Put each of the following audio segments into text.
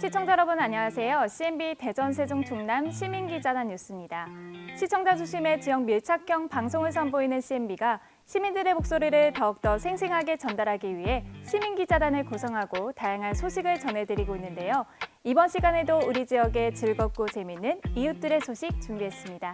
시청자 여러분 안녕하세요. CNB 대전 세종 충남 시민기자단 뉴스입니다. 시청자 중심의 지역 밀착형 방송을 선보이는 CNB가 시민들의 목소리를 더욱더 생생하게 전달하기 위해 시민기자단을 구성하고 다양한 소식을 전해드리고 있는데요. 이번 시간에도 우리 지역의 즐겁고 재미있는 이웃들의 소식 준비했습니다.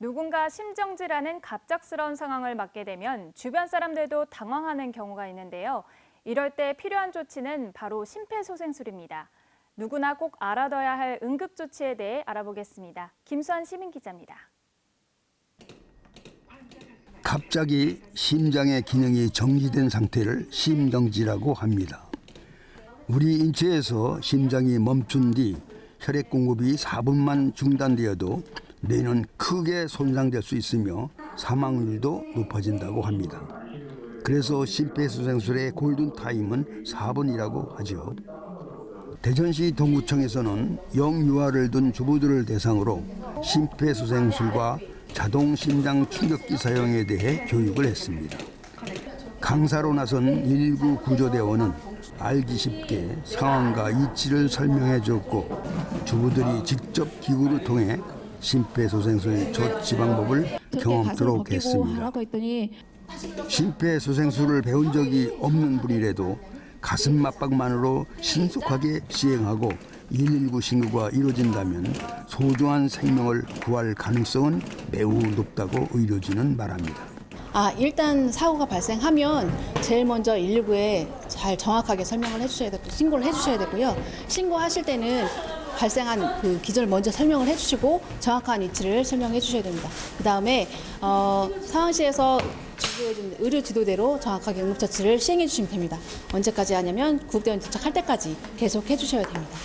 누군가 심정지라는 갑작스러운 상황을 맞게 되면 주변 사람들도 당황하는 경우가 있는데요. 이럴 때 필요한 조치는 바로 심폐소생술입니다. 누구나 꼭 알아둬야 할 응급조치에 대해 알아보겠습니다. 김수환 시민기자입니다. 갑자기 심장의 기능이 정지된 상태를 심정지라고 합니다. 우리 인체에서 심장이 멈춘 뒤 혈액 공급이 4분만 중단되어도 뇌는 크게 손상될 수 있으며 사망률도 높아진다고 합니다. 그래서 심폐소생술의 골든타임은 4분이라고 하죠. 대전시 동구청에서는 영유아를 둔 주부들을 대상으로 심폐소생술과 자동 심장 충격기 사용에 대해 교육을 했습니다. 강사로 나선 119 구조대원은 알기 쉽게 상황과 이치를 설명해 줬고 주부들이 직접 기구를 통해 심폐소생술 조치 방법을 경험토록 했습니다. 심폐소생술을 배운 적이 없는 분이라도 가슴 압박만으로 신속하게 시행하고 119 신고가 이루어진다면 소중한 생명을 구할 가능성은 매우 높다고 의료진은 말합니다. 일단 사고가 발생하면 제일 먼저 119에 잘 정확하게 설명을 해주셔야 되고 신고를 해주셔야 되고요. 신고하실 때는 발생한 그 기전을 먼저 설명을 해주시고 정확한 위치를 설명해 주셔야 됩니다. 그 다음에 상황실에서 지도해준 의료 지도대로 정확하게 응급처치를 시행해 주시면 됩니다. 언제까지 하냐면 구급대원이 도착할 때까지 계속 해주셔야 됩니다.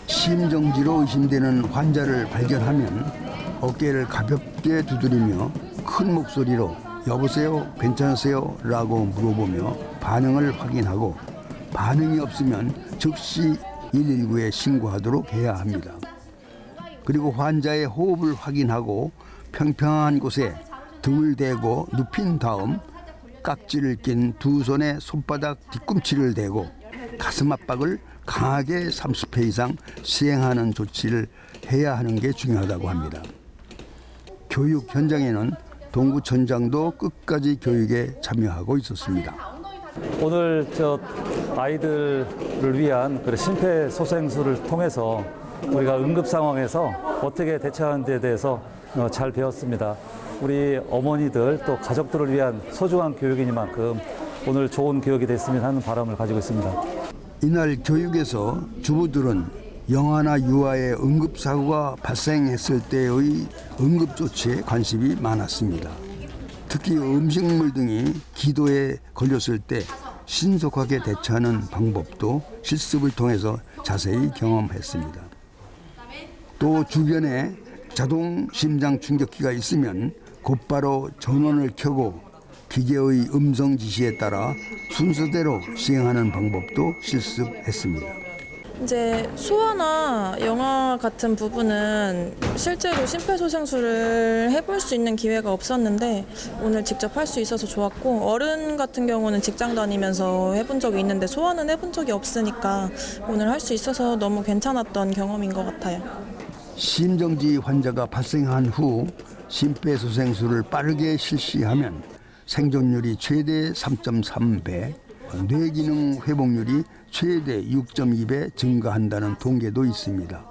심정지로 의심되는 환자를 발견하면 어깨를 가볍게 두드리며 큰 목소리로 여보세요, 괜찮으세요? 라고 물어보며 반응을 확인하고 반응이 없으면 즉시 119에 신고하도록 해야 합니다. 그리고 환자의 호흡을 확인하고 평평한 곳에 등을 대고 눕힌 다음 깍지를 낀 두 손에 손바닥 뒤꿈치를 대고 가슴 압박을 강하게 30회 이상 시행하는 조치를 해야 하는 게 중요하다고 합니다. 교육 현장에는 동구청장도 끝까지 교육에 참여하고 있었습니다. 오늘 아이들을 위한 심폐소생술을 통해서 우리가 응급 상황에서 어떻게 대처하는 데 대해서 잘 배웠습니다. 우리 어머니들 또 가족들을 위한 소중한 교육이니만큼 오늘 좋은 교육이 됐으면 하는 바람을 가지고 있습니다. 이날 교육에서 주부들은 영아나 유아의 응급사고가 발생했을 때의 응급조치에 관심이 많았습니다. 특히 음식물 등이 기도에 걸렸을 때 신속하게 대처하는 방법도 실습을 통해서 자세히 경험했습니다. 또 주변에 자동 심장 충격기가 있으면 곧바로 전원을 켜고 기계의 음성 지시에 따라 순서대로 시행하는 방법도 실습했습니다. 이제 소아나 영아 같은 부분은 실제로 심폐소생술을 해볼 수 있는 기회가 없었는데 오늘 직접 할 수 있어서 좋았고, 어른 같은 경우는 직장 다니면서 해본 적이 있는데 소아는 해본 적이 없으니까 오늘 할 수 있어서 너무 괜찮았던 경험인 것 같아요. 심정지 환자가 발생한 후 심폐소생술을 빠르게 실시하면 생존율이 최대 3.3배, 뇌기능 회복률이 최대 6.2배 증가한다는 통계도 있습니다.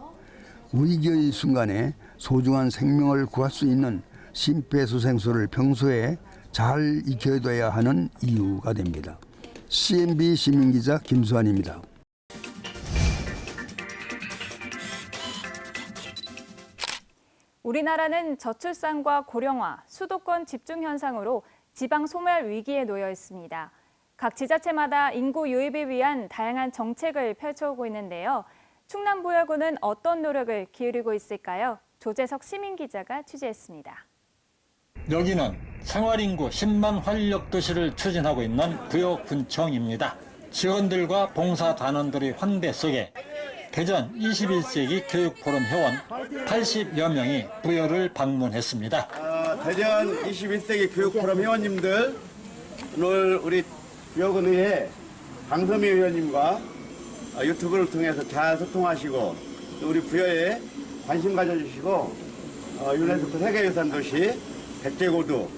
위기의 순간에 소중한 생명을 구할 수 있는 심폐소생술을 평소에 잘 익혀둬야 하는 이유가 됩니다. CNB 시민기자 김수환입니다. 우리나라는 저출산과 고령화, 수도권 집중 현상으로 지방 소멸 위기에 놓여 있습니다. 각 지자체마다 인구 유입을 위한 다양한 정책을 펼쳐오고 있는데요. 충남부여구는 어떤 노력을 기울이고 있을까요? 조재석 시민기자가 취재했습니다. 여기는 생활인구 10만 활력도시를 추진하고 있는 부여군청입니다. 직원들과 봉사단원들의 환대 속에 대전 21세기 교육포럼 회원 80여 명이 부여를 방문했습니다. 대전 21세기 교육포럼 회원님들 오늘 우리 부여군의회 강서미 의원님과 유튜브를 통해서 잘 소통하시고 또 우리 부여에 관심 가져주시고 유네스코 세계유산 도시 백제고도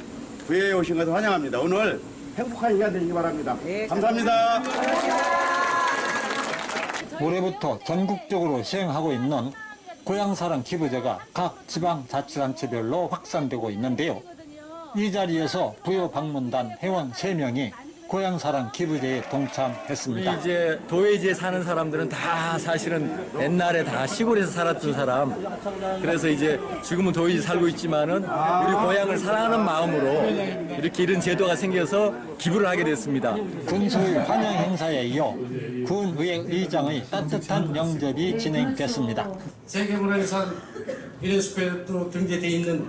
부여에 오신 것을 환영합니다. 오늘 행복한 시간 되시기 바랍니다. 감사합니다. 올해부터 전국적으로 시행하고 있는 고향사랑 기부제가 각 지방자치단체별로 확산되고 있는데요. 이 자리에서 부여 방문단 회원 3명이 고향사랑 기부제에 동참했습니다. 이제 도회지에 사는 사람들은 다 사실은 옛날에 다 시골에서 살았던 사람. 그래서 이제 지금은 도회지 살고 있지만은 우리 고향을 사랑하는 마음으로 이렇게 이런 제도가 생겨서 기부를 하게 됐습니다. 군수의 환영 행사에 이어 군의회 의장의 따뜻한 영접이 진행됐습니다. 세계문화유산 유네스코에 또 등재되어 있는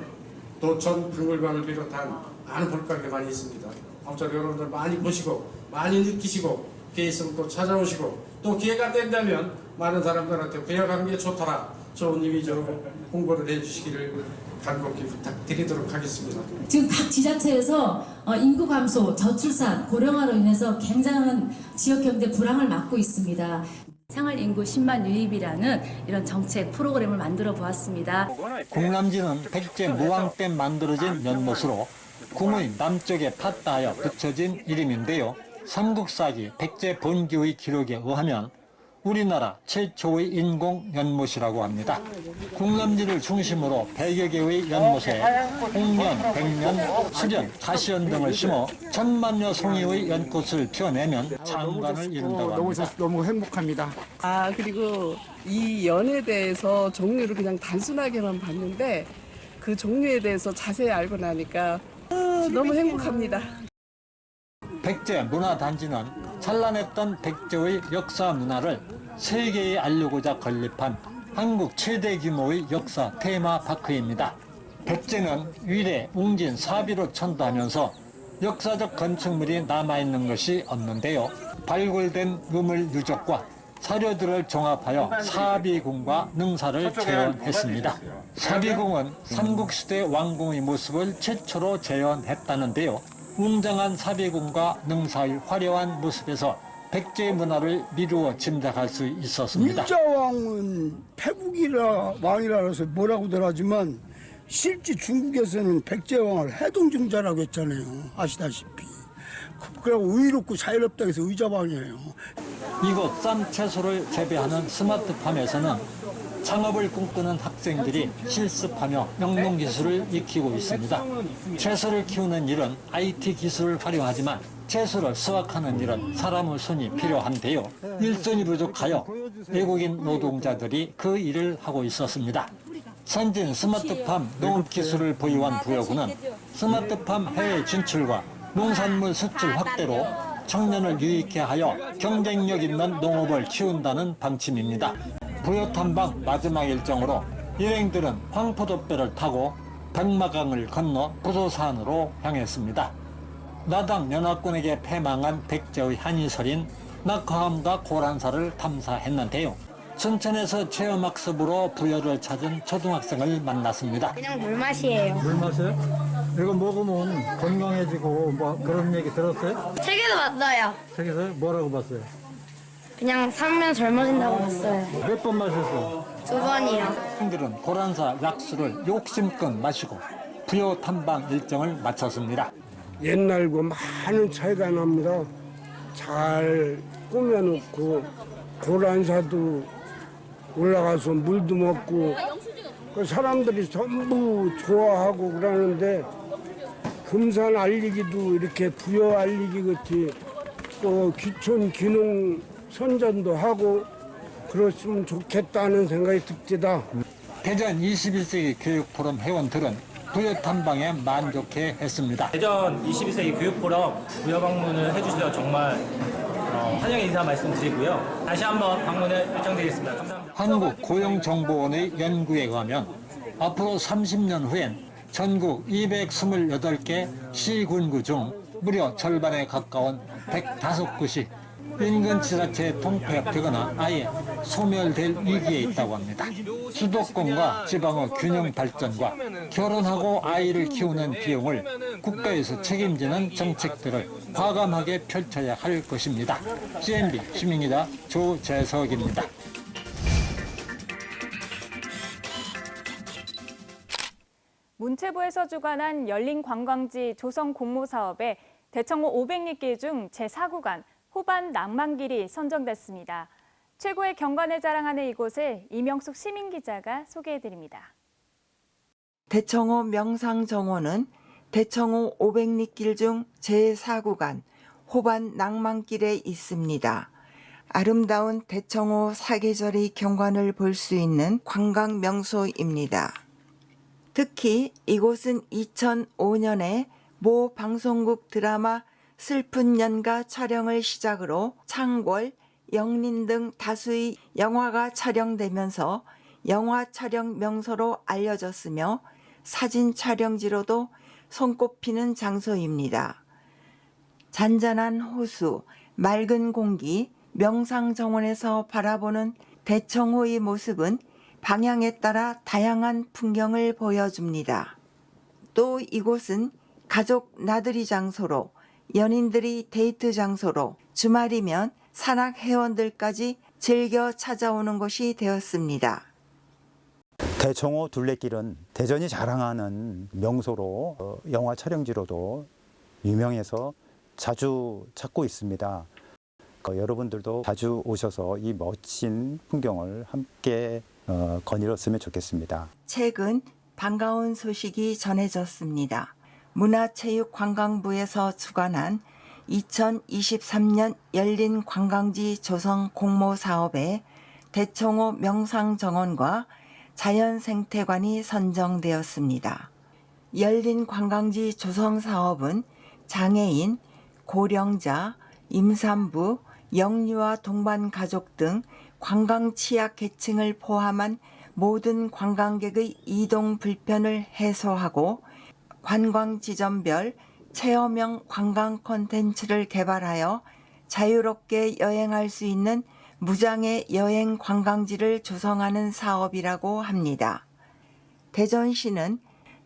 도천 박물관을 비롯한 많은 볼거리가 많이 있습니다. 아무쪼록 여러분들 많이 보시고 많이 느끼시고 기회 있으면 또 찾아오시고 또 기회가 된다면 많은 사람들한테 배워가는 게 좋더라 좋은 이미지로 홍보를 해주시기를 간곡히 부탁드리도록 하겠습니다. 지금 각 지자체에서 인구 감소, 저출산, 고령화로 인해서 굉장한 지역 경제 불황을 맞고 있습니다. 생활인구 10만 유입이라는 이런 정책 프로그램을 만들어 보았습니다. 공람지는 백제 무왕 때 만들어진 연못으로 궁의 남쪽에 팠다하여 붙여진 이름인데요. 삼국사기 백제 본기의 기록에 의하면 우리나라 최초의 인공 연못이라고 합니다. 궁람지를 중심으로 100여 개의 연못에 홍련, 백년, 수련, 가시연 등을 심어 1000만여 송이의 연꽃을 피워내면 장관을 이룬다고 합니다. 너무 행복합니다. 그리고 이 연에 대해서 종류를 그냥 단순하게만 봤는데 그 종류에 대해서 자세히 알고 나니까 너무 행복합니다. 백제 문화단지는 찬란했던 백제의 역사 문화를 세계에 알리고자 건립한 한국 최대 규모의 역사 테마파크입니다. 백제는 위례, 웅진, 사비로 천도하면서 역사적 건축물이 남아있는 것이 없는데요. 발굴된 유물 유적과 사료들을 종합하여 사비궁과 능사를 재현했습니다. 사비궁은 삼국시대 왕궁의 모습을 최초로 재현했다는데요. 웅장한 사비궁과 능사의 화려한 모습에서 백제의 문화를 미루어 짐작할 수 있었습니다. 의자왕은 패국이라 왕이라 해서 뭐라고들 하지만 실제 중국에서는 백제왕을 해동증자라고 했잖아요. 아시다시피. 그리고 의롭고 자유롭다고 해서 의자왕이에요. 이곳 쌈 채소를 재배하는 스마트팜에서는 창업을 꿈꾸는 학생들이 실습하며 영농기술을 익히고 있습니다. 채소를 키우는 일은 IT 기술을 활용하지만 채소를 수확하는 일은 사람의 손이 필요한데요. 일손이 부족하여 외국인 노동자들이 그 일을 하고 있었습니다. 선진 스마트팜 농업기술을 보유한 부여군은 스마트팜 해외 진출과 농산물 수출 확대로 청년을 유익해 하여 경쟁력 있는 농업을 키운다는 방침입니다. 부여 탐방 마지막 일정으로 일행들은 황포도배를 타고 백마강을 건너 부소산으로 향했습니다. 나당 연합군에게 패망한 백제의 한이설인 낙화암과 고란사를 탐사했는데요. 춘천에서 체험학습으로 부여를 찾은 초등학생을 만났습니다. 그냥 물맛이에요. 물맛이요? 이거 먹으면 건강해지고 뭐 그런 얘기 들었어요? 책에도 봤어요. 책에서 뭐라고 봤어요? 그냥 사면 젊어진다고 봤어요. 몇 번 마셨어? 2번이요. 학생들은 고란사 약수를 욕심껏 마시고 부여 탐방 일정을 마쳤습니다. 옛날과 많은 차이가 납니다. 잘 꾸며놓고 고란사도 올라가서 물도 먹고 그 사람들이 전부 좋아하고 그러는데 금산 알리기도 이렇게 부여 알리기 같이 또 귀촌 귀농 선전도 하고 그랬으면 좋겠다는 생각이 듭니다. 대전 21세기 교육포럼 회원들은 부여 탐방에 만족해 했습니다. 대전 22세기 교육포럼 부여 방문을 해주셔서 정말 환영의 인사 말씀드리고요. 다시 한번 방문을 요청드리겠습니다. 감사합니다. 한국고용정보원의 연구에 의하면 앞으로 30년 후엔 전국 228개 시군구 중 무려 절반에 가까운 105곳이 인근 지자체에 통폐합되거나 아예 소멸될 위기에 있다고 합니다. 수도권과 지방의 균형 발전과 결혼하고 아이를 키우는 비용을 국가에서 책임지는 정책들을 과감하게 펼쳐야 할 것입니다. CNB 시민기자 조재석입니다. 문체부에서 주관한 열린 관광지 조성 공모 사업에 대청호 500리길 중 제4구간 호반 낭만길이 선정됐습니다. 최고의 경관을 자랑하는 이곳을 이명숙 시민기자가 소개해드립니다. 대청호 명상정원은 대청호 500리길 중 제4구간 호반 낭만길에 있습니다. 아름다운 대청호 사계절의 경관을 볼 수 있는 관광 명소입니다. 특히 이곳은 2005년에 모 방송국 드라마 슬픈 연가 촬영을 시작으로 창궐, 영린 등 다수의 영화가 촬영되면서 영화 촬영 명소로 알려졌으며 사진 촬영지로도 손꼽히는 장소입니다. 잔잔한 호수, 맑은 공기, 명상정원에서 바라보는 대청호의 모습은 방향에 따라 다양한 풍경을 보여줍니다. 또 이곳은 가족 나들이 장소로, 연인들이 데이트 장소로, 주말이면 산악 회원들까지 즐겨 찾아오는 곳이 되었습니다. 대청호 둘레길은 대전이 자랑하는 명소로 영화 촬영지로도 유명해서 자주 찾고 있습니다. 여러분들도 자주 오셔서 이 멋진 풍경을 함께 거닐었으면 좋겠습니다. 최근 반가운 소식이 전해졌습니다. 문화체육관광부에서 주관한 2023년 열린 관광지 조성 공모 사업에 대청호 명상정원과 자연생태관이 선정되었습니다. 열린 관광지 조성 사업은 장애인, 고령자, 임산부, 영유아 동반 가족 등 관광 취약 계층을 포함한 모든 관광객의 이동 불편을 해소하고 관광 지점별 체험형 관광 콘텐츠를 개발하여 자유롭게 여행할 수 있는 무장애 여행 관광지를 조성하는 사업이라고 합니다. 대전시는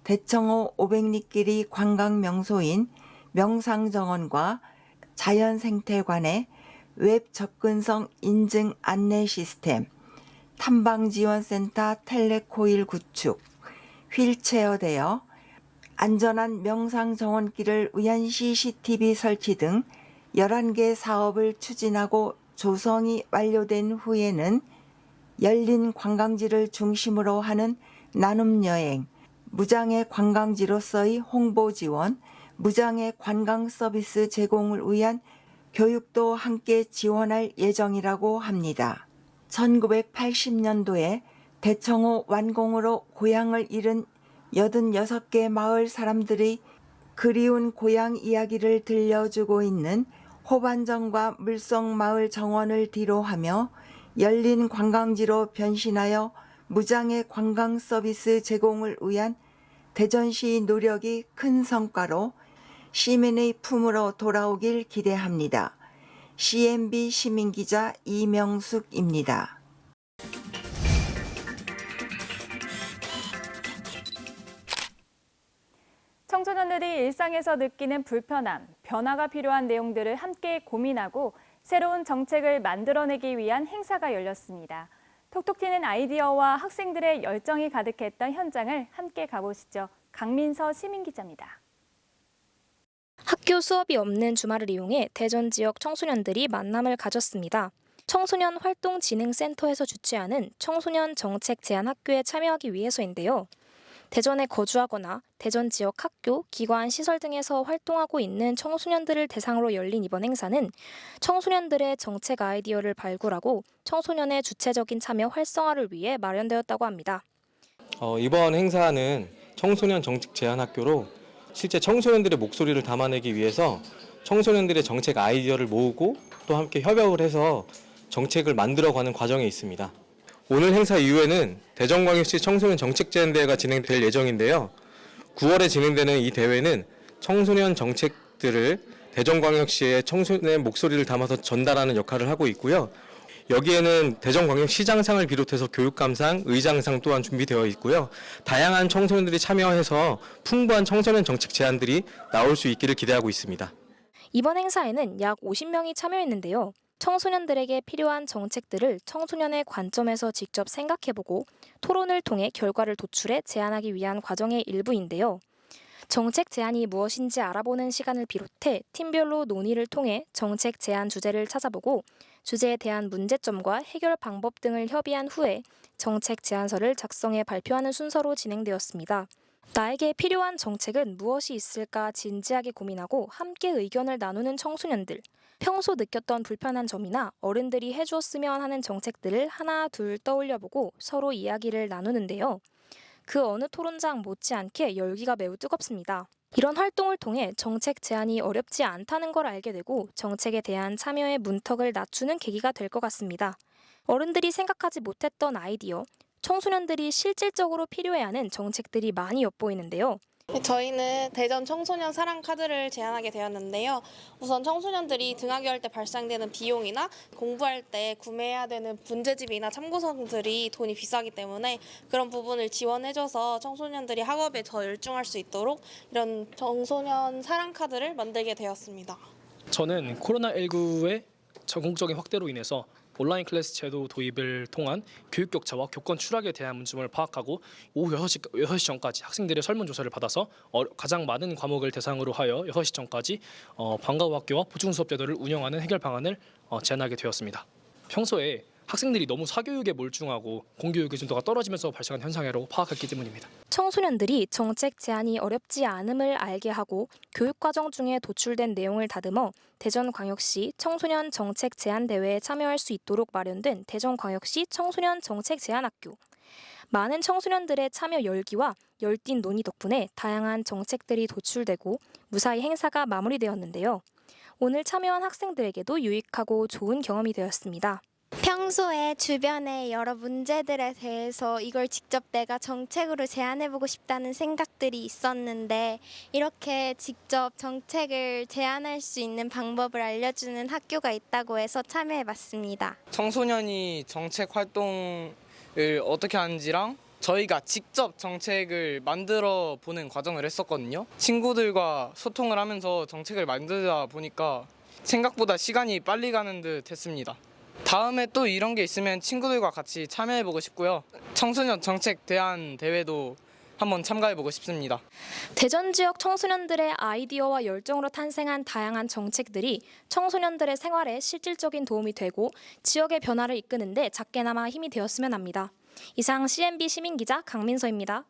대청호 500리길이 관광 명소인 명상정원과 자연생태관에 웹 접근성 인증 안내 시스템, 탐방지원센터 텔레코일 구축, 휠체어 대여, 안전한 명상정원길을 위한 CCTV 설치 등 11개 사업을 추진하고 조성이 완료된 후에는 열린 관광지를 중심으로 하는 나눔여행, 무장애 관광지로서의 홍보 지원, 무장애 관광 서비스 제공을 위한 교육도 함께 지원할 예정이라고 합니다. 1980년도에 대청호 완공으로 고향을 잃은 86개 마을 사람들이 그리운 고향 이야기를 들려주고 있는 호반정과 물속마을 정원을 뒤로하며 열린 관광지로 변신하여 무장애 관광 서비스 제공을 위한 대전시 노력이 큰 성과로 시민의 품으로 돌아오길 기대합니다. CNB 시민기자 이명숙입니다. 청소년들이 일상에서 느끼는 불편함, 변화가 필요한 내용들을 함께 고민하고 새로운 정책을 만들어내기 위한 행사가 열렸습니다. 톡톡 튀는 아이디어와 학생들의 열정이 가득했던 현장을 함께 가보시죠. 강민서 시민기자입니다. 학교 수업이 없는 주말을 이용해 대전 지역 청소년들이 만남을 가졌습니다. 청소년 활동진흥센터에서 주최하는 청소년 정책 제안 학교에 참여하기 위해서인데요. 대전에 거주하거나 대전 지역 학교, 기관, 시설 등에서 활동하고 있는 청소년들을 대상으로 열린 이번 행사는 청소년들의 정책 아이디어를 발굴하고 청소년의 주체적인 참여 활성화를 위해 마련되었다고 합니다. 이번 행사는 청소년 정책 제안 학교로 실제 청소년들의 목소리를 담아내기 위해서 청소년들의 정책 아이디어를 모으고 또 함께 협약을 해서 정책을 만들어가는 과정에 있습니다. 오늘 행사 이후에는 대전광역시 청소년 정책제안대회가 진행될 예정인데요. 9월에 진행되는 이 대회는 청소년 정책들을 대전광역시의 청소년의 목소리를 담아서 전달하는 역할을 하고 있고요. 여기에는 대전광역시장상을 비롯해서 교육감상, 의장상 또한 준비되어 있고요. 다양한 청소년들이 참여해서 풍부한 청소년 정책 제안들이 나올 수 있기를 기대하고 있습니다. 이번 행사에는 약 50명이 참여했는데요. 청소년들에게 필요한 정책들을 청소년의 관점에서 직접 생각해보고 토론을 통해 결과를 도출해 제안하기 위한 과정의 일부인데요. 정책 제안이 무엇인지 알아보는 시간을 비롯해 팀별로 논의를 통해 정책 제안 주제를 찾아보고 주제에 대한 문제점과 해결 방법 등을 협의한 후에 정책 제안서를 작성해 발표하는 순서로 진행되었습니다. 나에게 필요한 정책은 무엇이 있을까 진지하게 고민하고 함께 의견을 나누는 청소년들. 평소 느꼈던 불편한 점이나 어른들이 해주었으면 하는 정책들을 하나 둘 떠올려보고 서로 이야기를 나누는데요. 그 어느 토론장 못지않게 열기가 매우 뜨겁습니다. 이런 활동을 통해 정책 제안이 어렵지 않다는 걸 알게 되고 정책에 대한 참여의 문턱을 낮추는 계기가 될 것 같습니다. 어른들이 생각하지 못했던 아이디어, 청소년들이 실질적으로 필요해하는 정책들이 많이 엿보이는데요. 저희는 대전 청소년 사랑 카드를 제안하게 되었는데요. 우선 청소년들이 등하교 할 때 발생되는 비용이나 공부할 때 구매해야 되는 문제집이나 참고서들이 돈이 비싸기 때문에 그런 부분을 지원해줘서 청소년들이 학업에 더 열중할 수 있도록 이런 청소년 사랑 카드를 만들게 되었습니다. 저는 코로나19의 전국적인 확대로 인해서 온라인 클래스 제도 도입을 통한 교육 격차와 교권 추락에 대한 문제점을 파악하고 오후 6시 전까지 학생들의 설문조사를 받아서 가장 많은 과목을 대상으로 하여 6시 전까지 방과 후 학교와 보충 수업 제도를 운영하는 해결 방안을 제안하게 되었습니다. 평소에 학생들이 너무 사교육에 몰두하고 공교육의 진도가 떨어지면서 발생한 현상이라고 파악했기 때문입니다. 청소년들이 정책 제안이 어렵지 않음을 알게 하고 교육과정 중에 도출된 내용을 다듬어 대전광역시 청소년 정책 제안 대회에 참여할 수 있도록 마련된 대전광역시 청소년 정책 제안학교. 많은 청소년들의 참여 열기와 열띤 논의 덕분에 다양한 정책들이 도출되고 무사히 행사가 마무리되었는데요. 오늘 참여한 학생들에게도 유익하고 좋은 경험이 되었습니다. 평소에 주변의 여러 문제들에 대해서 이걸 직접 내가 정책으로 제안해보고 싶다는 생각들이 있었는데 이렇게 직접 정책을 제안할 수 있는 방법을 알려주는 학교가 있다고 해서 참여해봤습니다. 청소년이 정책 활동을 어떻게 하는지랑 저희가 직접 정책을 만들어 보는 과정을 했었거든요. 친구들과 소통을 하면서 정책을 만들다 보니까 생각보다 시간이 빨리 가는 듯 했습니다. 다음에 또 이런 게 있으면 친구들과 같이 참여해보고 싶고요. 청소년 정책 대안 대회도 한번 참가해보고 싶습니다. 대전 지역 청소년들의 아이디어와 열정으로 탄생한 다양한 정책들이 청소년들의 생활에 실질적인 도움이 되고 지역의 변화를 이끄는 데 작게나마 힘이 되었으면 합니다. 이상 CNB 시민기자 강민서입니다.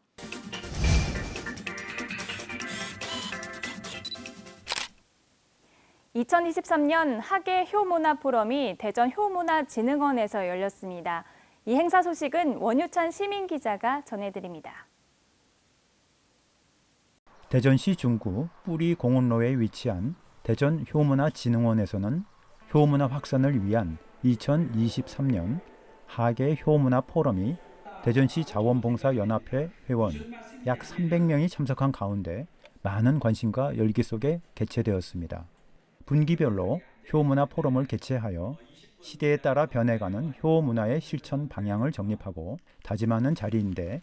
(2023년) 학예 효문화 포럼이 대전 효문화진흥원에서 열렸습니다. 이 행사 소식은 원유찬 시민기자가 전해드립니다. 대전시 중구 뿌리 공원로에 위치한 대전 효문화진흥원에서는 효문화 확산을 위한 2023년 학예 효문화 포럼이 대전시 자원봉사연합회 회원 약 300명이 참석한 가운데 많은 관심과 열기 속에 개최되었습니다. 분기별로 효문화 포럼을 개최하여 시대에 따라 변해가는 효문화의 실천 방향을 정립하고 다짐하는 자리인데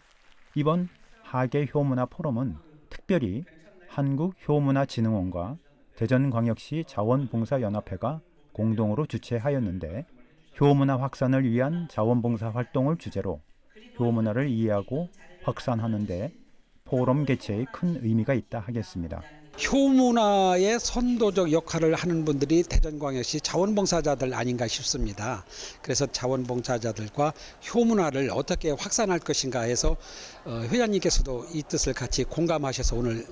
이번 학예 효문화 포럼은 특별히 한국효문화진흥원과 대전광역시 자원봉사연합회가 공동으로 주최하였는데 효문화 확산을 위한 자원봉사 활동을 주제로 효문화를 이해하고 확산하는 데 포럼 개최에 큰 의미가 있다 하겠습니다. 효문화의 선도적 역할을 하는 분들이 대전광역시 자원봉사자들 아닌가 싶습니다. 그래서 자원봉사자들과 효문화를 어떻게 확산할 것인가 해서 회장님께서도 이 뜻을 같이 공감하셔서 오늘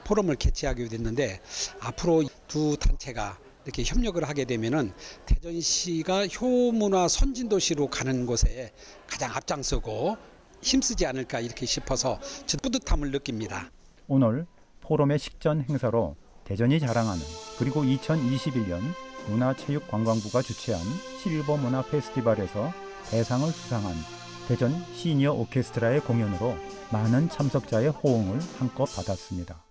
포럼을 개최하게 됐는데 앞으로 두 단체가 이렇게 협력을 하게 되면은 대전시가 효문화 선진도시로 가는 곳에 가장 앞장서고 힘쓰지 않을까 이렇게 싶어서 뿌듯함을 느낍니다. 오늘 포럼의 식전 행사로 대전이 자랑하는 그리고 2021년 문화체육관광부가 주최한 실버 문화 페스티벌에서 대상을 수상한 대전 시니어 오케스트라의 공연으로 많은 참석자의 호응을 한껏 받았습니다.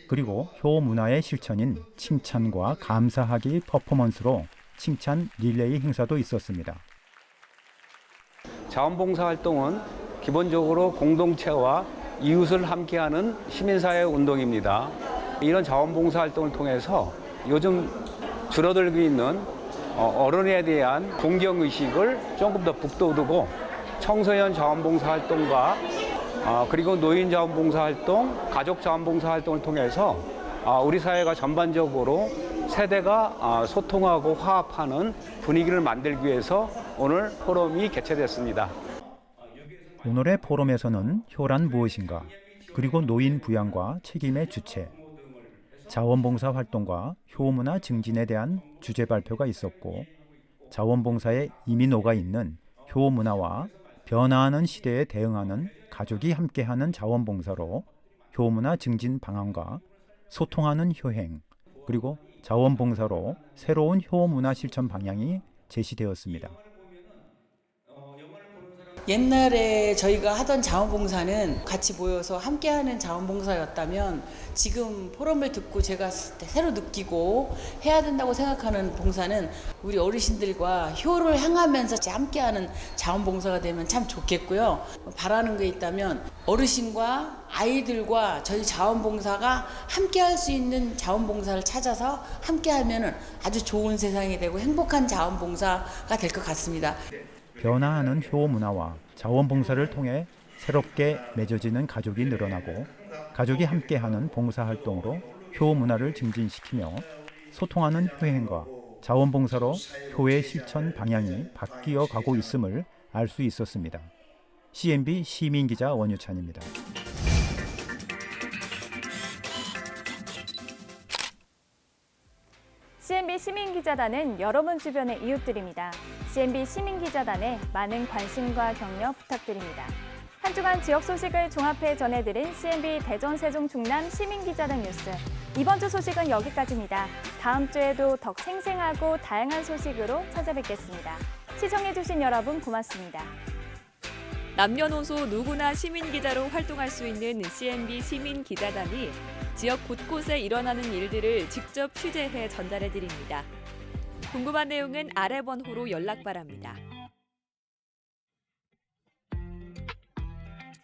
그리고 효 문화의 실천인 칭찬과 감사하기 퍼포먼스로 칭찬 릴레이 행사도 있었습니다. 자원봉사 활동은 기본적으로 공동체와 이웃을 함께하는 시민사회 운동입니다. 이런 자원봉사 활동을 통해서 요즘 줄어들고 있는 어른에 대한 공경의식을 조금 더 북돋우고 청소년 자원봉사 활동과 그리고 노인 자원봉사 활동, 가족 자원봉사 활동을 통해서 우리 사회가 전반적으로 세대가 소통하고 화합하는 분위기를 만들기 위해서 오늘 포럼이 개최됐습니다. 오늘의 포럼에서는 효란 무엇인가, 그리고 노인 부양과 책임의 주체, 자원봉사 활동과 효문화 증진에 대한 주제 발표가 있었고, 자원봉사에 이미 녹아있는 효문화와 변화하는 시대에 대응하는 가족이 함께하는 자원봉사로 효문화 증진 방안과 소통하는 효행, 그리고 자원봉사로 새로운 효문화 실천 방향이 제시되었습니다. 옛날에 저희가 하던 자원봉사는 같이 모여서 함께하는 자원봉사였다면 지금 포럼을 듣고 제가 새로 느끼고 해야 된다고 생각하는 봉사는 우리 어르신들과 효를 향하면서 함께하는 자원봉사가 되면 참 좋겠고요. 바라는 게 있다면 어르신과 아이들과 저희 자원봉사가 함께할 수 있는 자원봉사를 찾아서 함께하면 아주 좋은 세상이 되고 행복한 자원봉사가 될 것 같습니다. 변화하는 효 문화와 자원봉사를 통해 새롭게 맺어지는 가족이 늘어나고 가족이 함께하는 봉사활동으로 효 문화를 증진시키며 소통하는 효행과 자원봉사로 효의 실천 방향이 바뀌어 가고 있음을 알 수 있었습니다. CNB 시민기자 원유찬입니다. CNB 시민기자단은 여러분 주변의 이웃들입니다. CNB 시민기자단에 많은 관심과 격려 부탁드립니다. 한 주간 지역 소식을 종합해 전해드린 CNB 대전, 세종, 충남 시민기자단 뉴스. 이번 주 소식은 여기까지입니다. 다음 주에도 더 생생하고 다양한 소식으로 찾아뵙겠습니다. 시청해주신 여러분 고맙습니다. 남녀노소 누구나 시민기자로 활동할 수 있는 CNB 시민기자단이 지역 곳곳에 일어나는 일들을 직접 취재해 전달해드립니다. 궁금한 내용은 아래 번호로 연락 바랍니다.